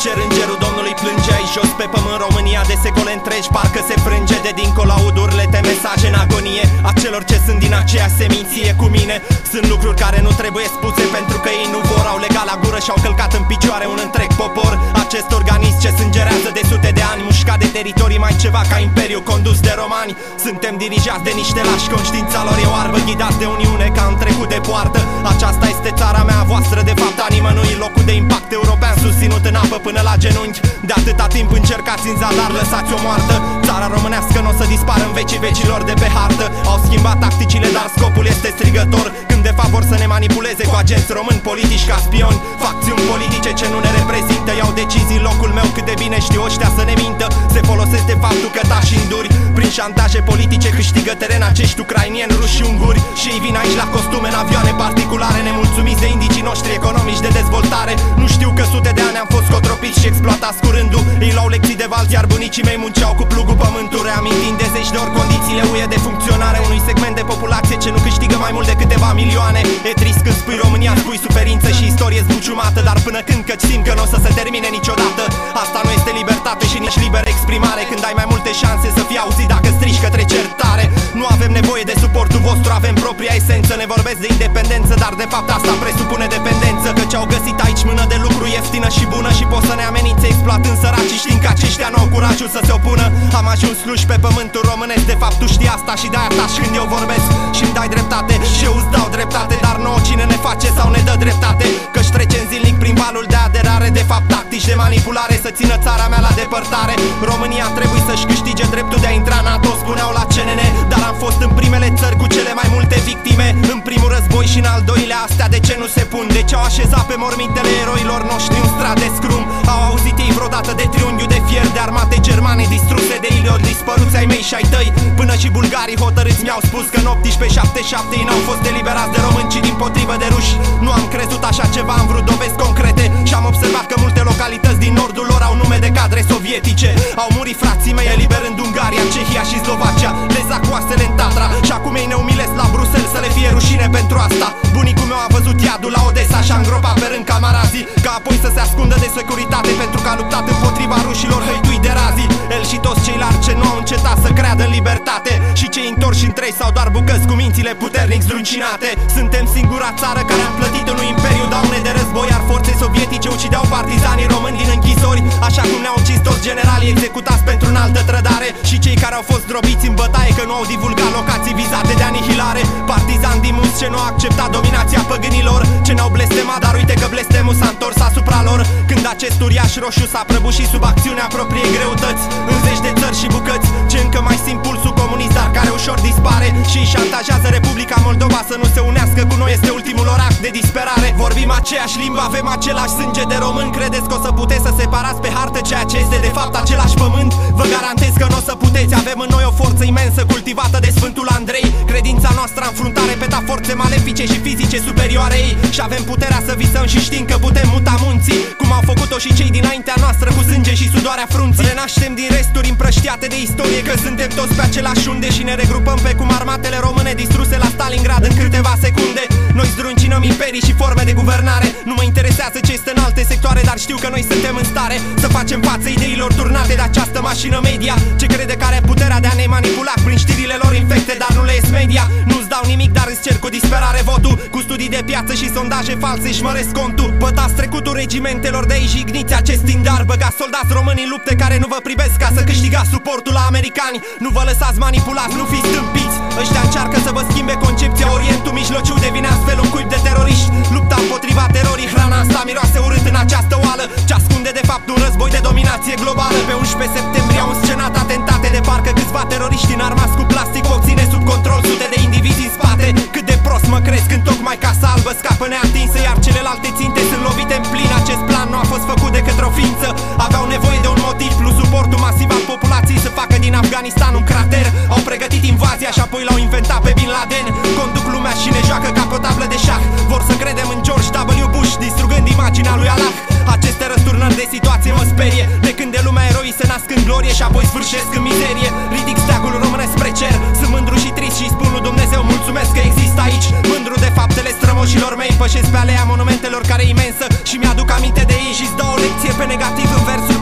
cer, îngerul Domnului plânge aici jos pe pământ. România de secole întregi parcă se frânge, de dincolo aud urlete, mesaje în agonie a celor ce sunt din aceeași seminție cu mine. Sunt lucruri care nu trebuie spuse pentru că ei nu vor, au legat la gură și-au călcat în picioare un întreg popor. Acest organism ce sângerează de sute de ani, mușcat de teritorii mai ceva ca imperiu condus de romani. Suntem dirijați de niște lași, conștiința lor e oarbă, ghidați de uniune ca în trecut de poartă. Aceasta este țara mea, voastră de fapt a nimănui, locul de impact european susținut în apă până la genunchi. De atâta timp încercați în zadar, lăsați-o moartă. Țara românească n-o să dispară în vecii vecilor de pe hartă. Au schimbat tacticile, dar scopul este strigător, când de fapt vor să ne manipuleze cu agenți români politici ca spioni. Facțiuni politice ce nu ne reprezintă, iau decizii locul meu, cât de bine știu ăștia să ne mintă. Se folosesc de faptul că tași înduri, prin șantaje politice câștigă teren acești ucrainieni, ruși și unguri. Și ei vin aici la costume în avioane particulare, nemulțumiți de indicii noștri economici de dezvoltare. Nu știu că sute de ani am fost cotropiți și exploatați cu rândul. Ei luau lecții de val, iar bunicii mei munceau cu plugul pământul, reamintind de zeci de ori condițiile uie de funcționare unui segment de populație ce nu câștigă mai mult de câteva milioane. E trist când spui România, spui suferință și istorie zbuciumată, dar până când căci simt că nu o să se termine niciodată. Asta nu este libertate și nici liberă exprimare, când ai mai multe șanse să fii auzit dacă strigi către certare. Nu avem nevoie de suportul vostru, avem propria esență. Ne vorbesc de independență, dar de fapt asta presupune dependență, căci au găsit aici mână de lucru ieftină și bună și pot să ne amenințe exploatând săracii, știind că aceștia nu au curajul să se opună. Am ajuns sluși pe pământul românesc, de fapt tu știi asta și de-aia taci când eu vorbesc și-mi dai dreptate și eu îți dau dreptate, dar nouă cine ne face sau ne dă dreptate, căci trecem zilnic prin valul de aderare, de fapt tactici de manipulare să țină țara mea la depărtare. România trebuie să-și câștige dreptul de a intra în NATO, spuneau la CNN, dar am fost în primele țări cu cele mai multe victime. În primul război și în al doilea, astea de ce nu se pun? De ce au așezat pe mormintele eroilor noștri un strat de scrum? Au auzit ei vreodată de triunghiul de fier de armate germane distruse de ilion dispăruți ai mei și ai tăi? Până și bulgarii hotărâți mi-au spus că în 1877 ei n-au fost eliberați de români, ci dimpotrivă de ruși. Nu am crezut așa ceva, am vrut dovezi concrete și am observat că multe localități din nordul lor au nume de cadre sovietice. Au murit frații mei eliberând Ungaria, Cehia și Slovacia, lezac oasele în Tatra, și acum ei ne umilesc la Bruxelles să le fie rușine pentru asta. Bunicul meu a văzut iadul la Odessa și a îngropat pe rând camarazii, ca apoi să se ascundă de securitate pentru că a luptat împotriva rușilor hăitui de razii. El și toți ceilalți ce nu au încetat să creadă în libertate și cei întorși în trei sau doar bucăți cu mințile puternic zdruncinate. Suntem singura țară care am plătit unui imperiu daune de război, iar forțe sovietice ucideau partizanii români din închisori, așa cum ne-au ucis toți generalii executați pentru înaltă trădare și cei care au fost drobiți în bătaie că nu au divulgat locații vizate de anihilare. Partizani din mus ce nu au acceptat dominația păgânilor, ce ne-au blestemat, dar uite că blestemul s-a întors asupra lor. Când acest uriaș roșu s-a prăbușit sub acțiunea propriei greutăți în zeci de țări și bucăți, ce încă mai simt pulsul comunist, dar care ușor dispare și îi șantajează Republica Moldova să nu se unească cu noi, este ultimul lor act de disperare. Vorbim aceeași limbă, avem același sânge de român, credeți că o să puteți să separați pe hartă ceea ce este de fapt același pământ? Vă garantez că nu o să puteți, avem în noi o forță imensă cultivată de Sfântul Andrei, credința noastră în fruntare peta forțe malefice și fizice superioare ei, și avem puterea să visăm și știm că putem muta munții, cum au făcut-o și cei dinaintea noastră cu sânge și sudoarea frunții. Renaștem din resturi împrăștiate de istorie, că suntem toți pe același unde și ne regrupăm pe cum armatele române distruse la Stalingrad în câteva secunde. Noi zdruncinăm imperii și forme de guvernare, nu mă interesează ce este în alte sectoare, dar știu că noi suntem în stare să facem față ideilor turnate de această mașină media, ce crede că are puterea de a ne manipula prin știrile lor infecte, dar nu le ies media. Nu-ți dau nimic, dar îți cer cu disperare votul, cu studii de piață și sondaje false își măresc contul. Pătați trecutul regimentelor de aici, igniți acest tindar, băgați soldați români în lupte care nu vă privesc ca să câștigați suportul la americani. Nu vă lăsați manipulați, nu fiți stâmpiți, ăștia încearcă să vă schimbe concepția. Orientul Mijlociu devine astfel un cuib de teroriști. Lupta împotriva terorii, hrana asta miroase urât în această oală, ce ascunde de fapt un război de dominație globală. Pe 11 septembrie au înscenat atentate de parcă câțiva teroriști înarmați cu plastic o ține sub control sute de indivizi în spate. Cât de prost mă crezi când tocmai Casa Albă scapă neatinsă, iar celelalte ținte sunt lovite în plin. Acest plan nu a fost făcut de către o ființă, aveau nevoie de un motiv plus suportul masiv al populației să facă din Afganistan un crater. Au pregătit invazia și apoi l-au inventat pe Bin Laden, conduc lumea și ne joacă ca pe o tablă de șah. Vor să credem în George W. Bush, distrugând imaginea lui Allah. Aceste răsturnări de situație mă sperie, de când de lumea eroii se nasc în glorie și apoi sfârșesc în mizerie. Ridic steagul românesc spre cer, sunt mândru și trist și spun lui Dumnezeu mulțumesc că există aici. Mândru de faptele strămoșilor mei, pășesc pe alea monumentelor care e imensă și mi-aduc aminte de ei și-ți dau o lecție pe negativ în versuri